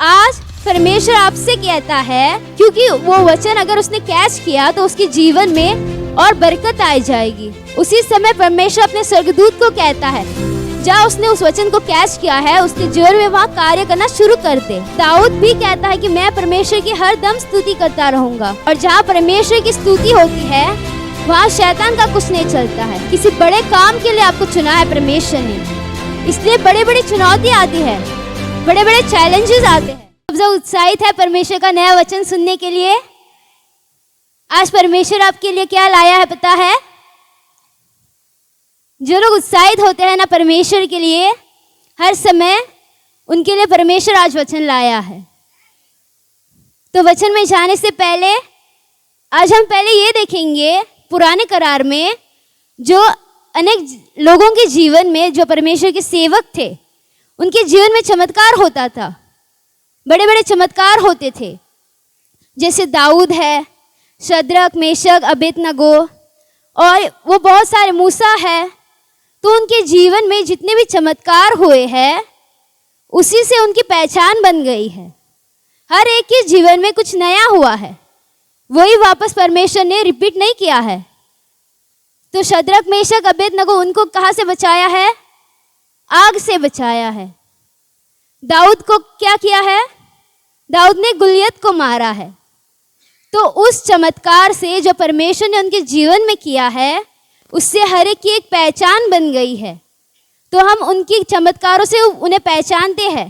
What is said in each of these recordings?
आज परमेश्वर आपसे कहता है, क्योंकि वो वचन अगर उसने कैच किया तो उसके जीवन में और बरकत आ जाएगी। उसी समय परमेश्वर अपने स्वर्गदूत को कहता है, जहाँ उसने उस वचन को कैच किया है उसके जीवन में वहाँ कार्य करना शुरू कर दे। दाऊद भी कहता है कि मैं परमेश्वर की हर दम स्तुति करता रहूंगा। और जहाँ परमेश्वर की स्तुति होती है वहाँ शैतान का कुछ नहीं चलता है। किसी बड़े काम के लिए आपको चुना है परमेश्वर ने, इसलिए बड़े बड़ी चुनौती आती है, बड़े बड़े चैलेंजेस आते हैं। सब जो उत्साहित है परमेश्वर का नया वचन सुनने के लिए, आज परमेश्वर आपके लिए क्या लाया है पता है? जो लोग उत्साहित होते हैं ना परमेश्वर के लिए हर समय, उनके लिए परमेश्वर आज वचन लाया है। तो वचन में जाने से पहले आज हम पहले ये देखेंगे पुराने करार में जो अनेक लोगों के जीवन में जो परमेश्वर के सेवक थे उनके जीवन में चमत्कार होता था, बड़े बड़े चमत्कार होते थे। जैसे दाऊद है, शद्रक, मेशक, अबेदनगो, और वो बहुत सारे मूसा है। तो उनके जीवन में जितने भी चमत्कार हुए हैं उसी से उनकी पहचान बन गई है। हर एक के जीवन में कुछ नया हुआ है, वही वापस परमेश्वर ने रिपीट नहीं किया है। तो शद्रक, मेशक, अबेदनगो, उनको कहाँ से बचाया है? आग से बचाया है। दाऊद को क्या किया है? दाऊद ने गुलियत को मारा है। तो उस चमत्कार से जो परमेश्वर ने उनके जीवन में किया है उससे हर एक की एक पहचान बन गई है। तो हम उनकी चमत्कारों से उन्हें पहचानते हैं।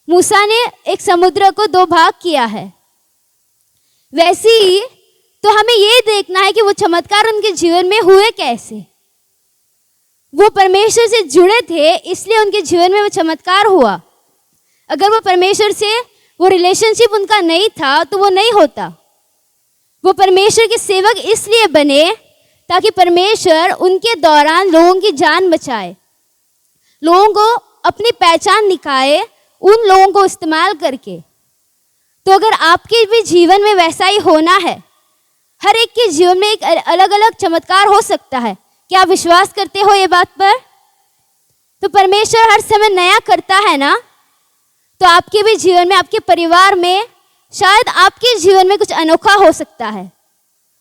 मूसा ने एक समुद्र को 2 भाग किया है, वैसे ही तो हमें ये देखना है कि वो चमत्कार उनके जीवन में हुए कैसे। वो परमेश्वर से जुड़े थे इसलिए उनके जीवन में वो चमत्कार हुआ। अगर वो परमेश्वर से वो रिलेशनशिप उनका नहीं था तो वो नहीं होता। वो परमेश्वर के सेवक इसलिए बने ताकि परमेश्वर उनके दौरान लोगों की जान बचाए, लोगों को अपनी पहचान दिखाए, उन लोगों को इस्तेमाल करके। तो अगर आपके भी जीवन में वैसा ही होना है, हर एक के जीवन में एक अलग अलग चमत्कार हो सकता है। क्या आप विश्वास करते हो ये बात पर? तो परमेश्वर हर समय नया करता है ना, तो आपके भी जीवन में, आपके परिवार में, शायद आपके जीवन में कुछ अनोखा हो सकता है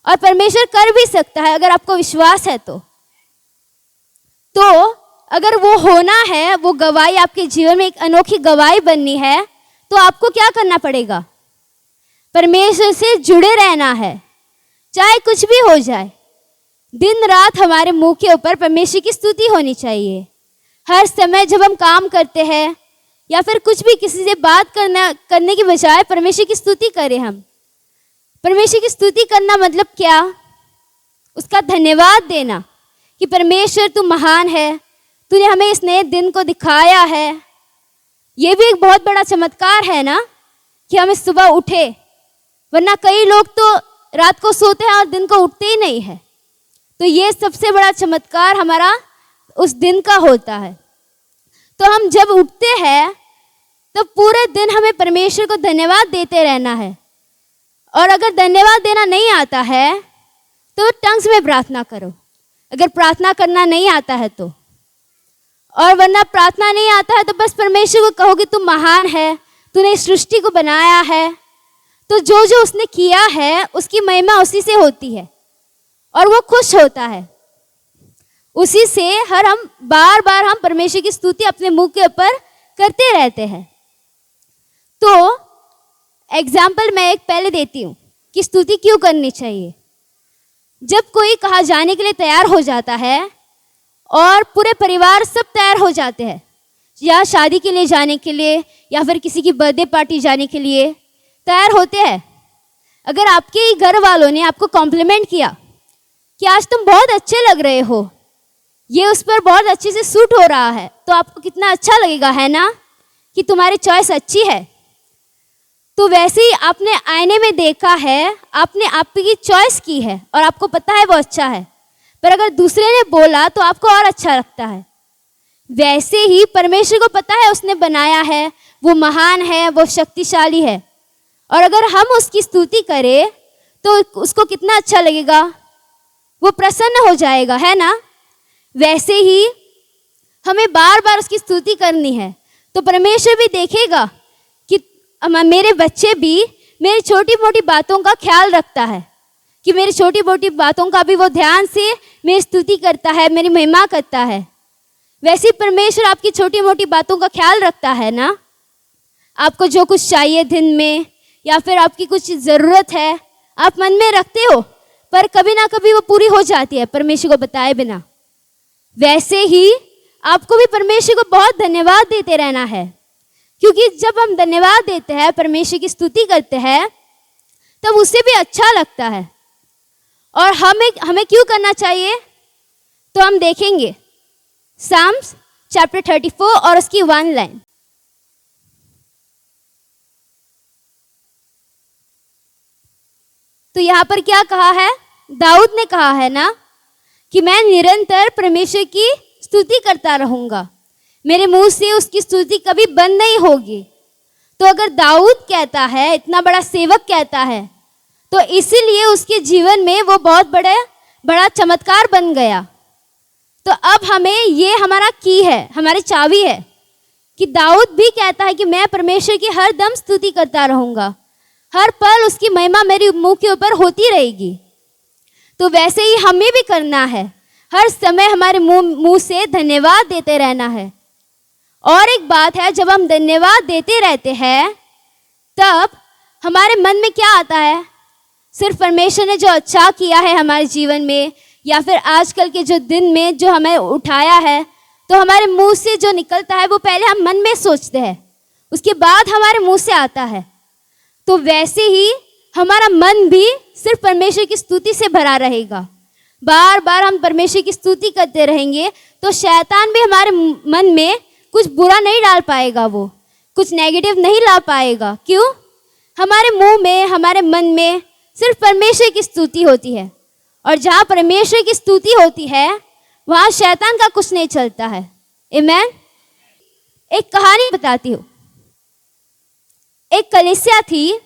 और परमेश्वर कर भी सकता है अगर आपको विश्वास है तो अगर वो होना है, वो गवाही आपके जीवन में एक अनोखी गवाही बननी है, तो आपको क्या करना पड़ेगा? परमेश्वर से जुड़े रहना है, चाहे कुछ भी हो जाए। दिन रात हमारे मुंह के ऊपर परमेश्वर की स्तुति होनी चाहिए। हर समय जब हम काम करते हैं या फिर कुछ भी किसी से बात करने की बजाय परमेश्वर की स्तुति करें। हम परमेश्वर की स्तुति करना मतलब क्या? उसका धन्यवाद देना कि परमेश्वर तू महान है, तूने हमें इस नए दिन को दिखाया है। ये भी एक बहुत बड़ा चमत्कार है ना कि हमें सुबह उठे, वरना कई लोग तो रात को सोते हैं और दिन को उठते ही नहीं है। तो ये सबसे बड़ा चमत्कार हमारा उस दिन का होता है। तो हम जब उठते हैं तो पूरे दिन हमें परमेश्वर को धन्यवाद देते रहना है। और अगर धन्यवाद देना नहीं आता है तो टंग्स में प्रार्थना करो, अगर प्रार्थना करना नहीं आता है तो। और वरना प्रार्थना नहीं आता है तो बस परमेश्वर को कहो कि तू महान है, तूने इस सृष्टि को बनाया है। तो जो जो उसने किया है उसकी महिमा उसी से होती है और वो खुश होता है। उसी से हम बार बार हम परमेश्वर की स्तुति अपने मुंह के ऊपर करते रहते हैं। तो एग्जाम्पल मैं एक पहले देती हूँ कि स्तुति क्यों करनी चाहिए। जब कोई कहाँ जाने के लिए तैयार हो जाता है और पूरे परिवार सब तैयार हो जाते हैं, या शादी के लिए जाने के लिए या फिर किसी की बर्थडे पार्टी जाने के लिए तैयार होते हैं, अगर आपके ही घर वालों ने आपको कॉम्प्लीमेंट किया कि आज तुम बहुत अच्छे लग रहे हो, ये उस पर बहुत अच्छे से सूट हो रहा है, तो आपको कितना अच्छा लगेगा, है ना, कि तुम्हारी चॉइस अच्छी है। तो वैसे ही आपने आईने में देखा है, आपने आपकी चॉइस की है और आपको पता है वो अच्छा है, पर अगर दूसरे ने बोला तो आपको और अच्छा लगता है। वैसे ही परमेश्वर को पता है उसने बनाया है, वो महान है, वो शक्तिशाली है, और अगर हम उसकी स्तुति करें तो उसको कितना अच्छा लगेगा, वो प्रसन्न हो जाएगा, है ना। वैसे ही हमें बार बार उसकी स्तुति करनी है तो परमेश्वर भी देखेगा कि मेरे बच्चे भी मेरी छोटी मोटी बातों का ख्याल रखता है, कि मेरी छोटी मोटी बातों का भी वो ध्यान से मेरी स्तुति करता है, मेरी महिमा करता है। वैसे परमेश्वर आपकी छोटी मोटी बातों का ख्याल रखता है ना। आपको जो कुछ चाहिए दिन में या फिर आपकी कुछ ज़रूरत है, आप मन में रखते हो, पर कभी ना कभी वो पूरी हो जाती है परमेश्वर को बताए बिना। वैसे ही आपको भी परमेश्वर को बहुत धन्यवाद देते रहना है, क्योंकि जब हम धन्यवाद देते हैं, परमेश्वर की स्तुति करते हैं, तब उसे भी अच्छा लगता है। और हमें क्यों करना चाहिए, तो हम देखेंगे साम्स चैप्टर 34 और उसकी 1 लाइन। तो यहाँ पर क्या कहा है, दाऊद ने कहा है ना कि मैं निरंतर परमेश्वर की स्तुति करता रहूँगा, मेरे मुंह से उसकी स्तुति कभी बंद नहीं होगी। तो अगर दाऊद कहता है, इतना बड़ा सेवक कहता है, तो इसीलिए उसके जीवन में वो बहुत बड़ा चमत्कार बन गया। तो अब हमें ये हमारा की है, हमारी चाबी है कि दाऊद भी कहता है कि मैं परमेश्वर की हर दम स्तुति करता रहूँगा, हर पल उसकी महिमा मेरे मुंह के ऊपर होती रहेगी। तो वैसे ही हमें भी करना है, हर समय हमारे मुंह से धन्यवाद देते रहना है। और एक बात है, जब हम धन्यवाद देते रहते हैं, तब हमारे मन में क्या आता है, सिर्फ परमेश्वर ने जो अच्छा किया है हमारे जीवन में, या फिर आजकल के जो दिन में जो हमें उठाया है, तो हमारे मुंह से जो निकलता है वो पहले हम मन में सोचते हैं, उसके बाद हमारे मुंह से आता है। तो वैसे ही हमारा मन भी सिर्फ परमेश्वर की स्तुति से भरा रहेगा। बार बार हम परमेश्वर की स्तुति करते रहेंगे, तो शैतान भी हमारे मन में कुछ बुरा नहीं डाल पाएगा, वो कुछ नेगेटिव नहीं ला पाएगा। क्यों? हमारे मुंह में, हमारे मन में सिर्फ परमेश्वर की स्तुति होती है, और जहाँ परमेश्वर की स्तुति होती है वहाँ शैतान का कुछ नहीं चलता है। आमीन। एक कहानी बताती हूँ। एक कलीसिया थी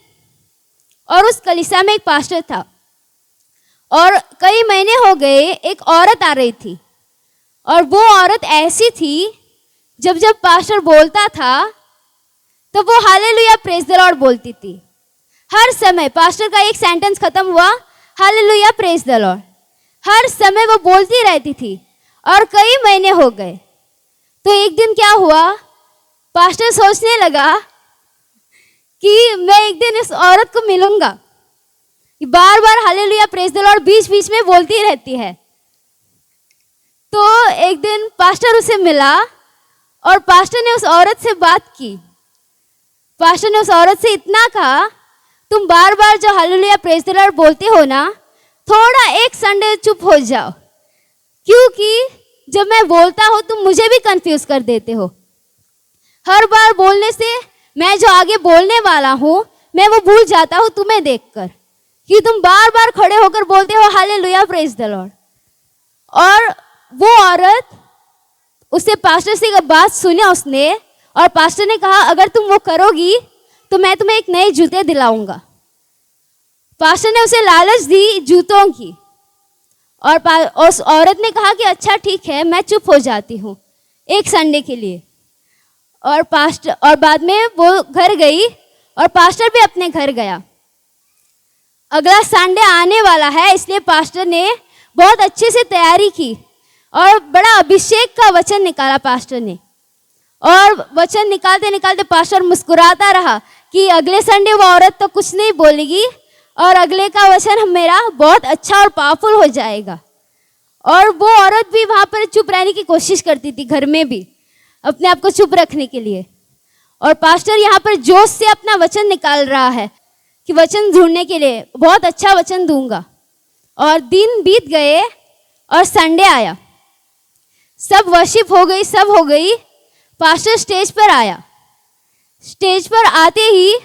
और उस कलीसिया में एक पास्टर था, और कई महीने हो गए एक औरत आ रही थी, और वो औरत ऐसी थी, जब जब पास्टर बोलता था तब वो हालेलुया प्रेज द लॉर्ड बोलती थी। हर समय पास्टर का एक सेंटेंस खत्म हुआ, हालेलुया प्रेज द लॉर्ड, हर समय वो बोलती रहती थी। और कई महीने हो गए, तो एक दिन क्या हुआ, पास्टर सोचने लगा कि मैं एक दिन इस औरत को मिलूंगा, बार बार हालेलुया प्रेज द लॉर्ड बीच बीच में बोलती रहती है। तो एक दिन पास्टर उसे मिला और पास्टर ने उस औरत से बात की। पास्टर ने उस औरत से इतना कहा, तुम बार बार जो हालेलुया प्रेज द लॉर्ड बोलते हो ना, थोड़ा एक संडे चुप हो जाओ, क्योंकि जब मैं बोलता हूँ तुम मुझे भी कंफ्यूज कर देते हो। हर बार बोलने से मैं जो आगे बोलने वाला हूँ मैं वो भूल जाता हूँ तुम्हें देखकर, कि तुम बार बार खड़े होकर बोलते हो हालेलुया प्रेज द लॉर्ड। और वो औरत, उससे पास्टर से बात सुना उसने, और पास्टर ने कहा अगर तुम वो करोगी तो मैं तुम्हें एक नए जूते दिलाऊंगा। पास्टर ने उसे लालच दी जूतों की, और उस औरत ने कहा कि अच्छा ठीक है, मैं चुप हो जाती हूँ एक संडे के लिए। और बाद में वो घर गई और पास्टर भी अपने घर गया। अगला संडे आने वाला है, इसलिए पास्टर ने बहुत अच्छे से तैयारी की और बड़ा अभिषेक का वचन निकाला पास्टर ने। और वचन निकालते निकालते पास्टर मुस्कुराता रहा कि अगले संडे वो औरत तो कुछ नहीं बोलेगी और अगले का वचन मेरा बहुत अच्छा और पावरफुल हो जाएगा। और वो औरत भी वहाँ पर चुप रहने की कोशिश करती थी, घर में भी अपने आप को चुप रखने के लिए। और पास्टर यहाँ पर जोश से अपना वचन निकाल रहा है कि वचन ढूंढने के लिए बहुत अच्छा वचन दूंगा। और दिन बीत गए और संडे आया, सब वर्शिप हो गई, सब हो गई। पास्टर स्टेज पर आया। स्टेज पर आते ही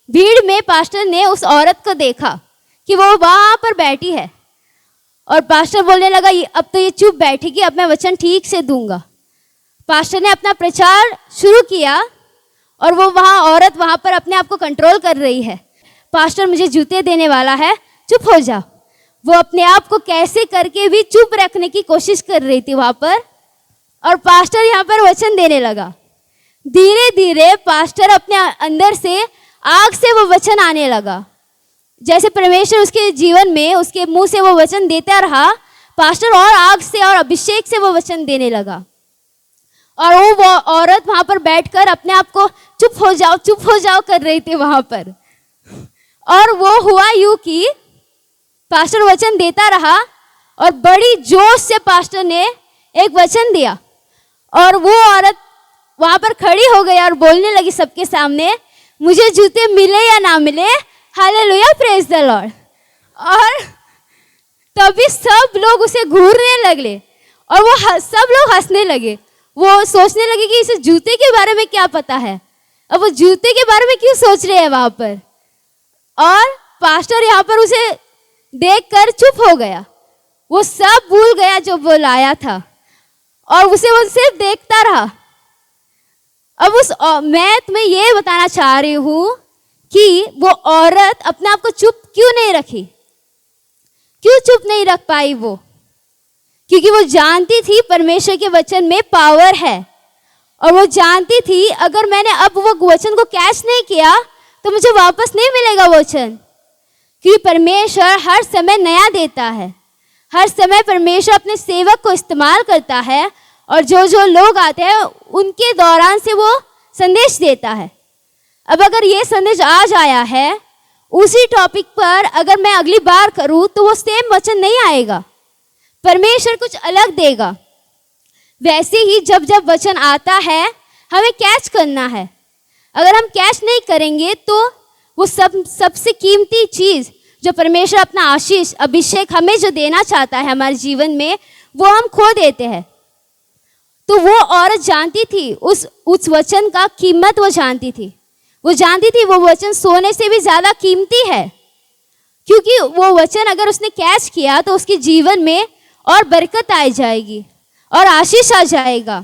भीड़ में पास्टर ने उस औरत को देखा कि वो वहाँ पर बैठी है, और पास्टर बोलने लगा अब तो ये चुप बैठेगी, अब मैं वचन ठीक से दूंगा। पास्टर ने अपना प्रचार शुरू किया और वो औरत वहाँ पर अपने आप को कंट्रोल कर रही है। पास्टर मुझे जूते देने वाला है, चुप हो जाओ। वो अपने आप को कैसे करके भी चुप रखने की कोशिश कर रही थी वहाँ पर, और पास्टर यहाँ पर वचन देने लगा। धीरे धीरे पास्टर अपने अंदर से आग से वो वचन आने लगा। जैसे परमेश्वर उसके जीवन में उसके मुंह से वो वचन देता रहा, पास्टर और आग से और अभिषेक से वो वचन देने लगा। और वो औरत वहां पर बैठकर अपने आप को चुप हो जाओ कर रही थी वहां पर। और वो हुआ यूं कि पास्टर वचन देता रहा और बड़ी जोश से पास्टर ने एक वचन दिया और वो औरत वहां पर खड़ी हो गई और बोलने लगी सबके सामने, मुझे जूते मिले या ना मिले, हालेलुया, प्रेज द लॉर्ड। और तभी सब लोग उसे घूरने लगे और वो सब लोग हंसने लगे। वो सोचने लगे कि इसे जूते के बारे में क्या पता है, अब वो जूते के बारे में क्यों सोच रहे हैं वहां पर। और पास्टर यहाँ पर उसे देखकर चुप हो गया, वो सब भूल गया जो वो लाया था और उसे वो सिर्फ देखता रहा। अब मैं तुम्हें ये बताना चाह रही हूँ कि वो औरत अपने आप को चुप क्यों नहीं रखी, क्यों चुप नहीं रख पाई वो, क्योंकि वो जानती थी परमेश्वर के वचन में पावर है। और वो जानती थी अगर मैंने अब वो वचन को कैच नहीं किया तो मुझे वापस नहीं मिलेगा वचन, क्योंकि परमेश्वर हर समय नया देता है। हर समय परमेश्वर अपने सेवक को इस्तेमाल करता है और जो लोग आते हैं उनके दौरान से वो संदेश देता है। अब अगर ये संदेश आज आया है, उसी टॉपिक पर अगर मैं अगली बार करूं तो वो सेम वचन नहीं आएगा, परमेश्वर कुछ अलग देगा। वैसे ही जब जब वचन आता है हमें कैच करना है। अगर हम कैच नहीं करेंगे तो वो सबसे कीमती चीज़ जो परमेश्वर अपना आशीष अभिषेक हमें जो देना चाहता है हमारे जीवन में, वो हम खो देते हैं। तो वो औरत जानती थी उस वचन का कीमत, वो जानती थी वो वचन सोने से भी ज़्यादा कीमती है, क्योंकि वो वचन अगर उसने कैच किया तो उसके जीवन में और बरकत आ जाएगी और आशीष आ जाएगा।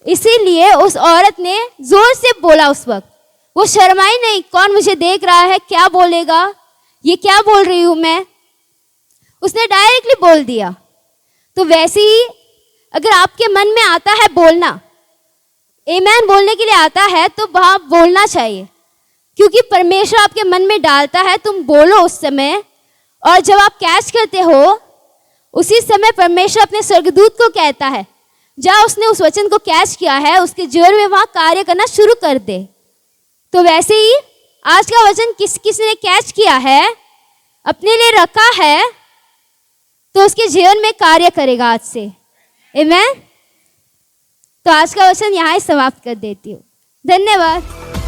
इसीलिए उस औरत ने जोर से बोला उस वक्त, वो शर्माई नहीं, कौन मुझे देख रहा है, क्या बोलेगा, ये क्या बोल रही हूँ मैं, उसने डायरेक्टली बोल दिया। तो वैसे ही अगर आपके मन में आता है बोलना, आमीन बोलने के लिए आता है, तो वहाँ बोलना चाहिए, क्योंकि परमेश्वर आपके मन में डालता है, तुम बोलो उस समय। और जब आप कैच करते हो उसी समय परमेश्वर अपने स्वर्गदूत को कहता है, जहाँ उसने उस वचन को कैच किया है उसके जीवन में वहाँ कार्य करना शुरू कर दे। तो वैसे ही आज का वचन किसी ने कैच किया है, अपने लिए रखा है, तो उसके जीवन में कार्य करेगा आज से। आमीन। तो आज का वचन यहाँ ही समाप्त कर देती हूँ। धन्यवाद।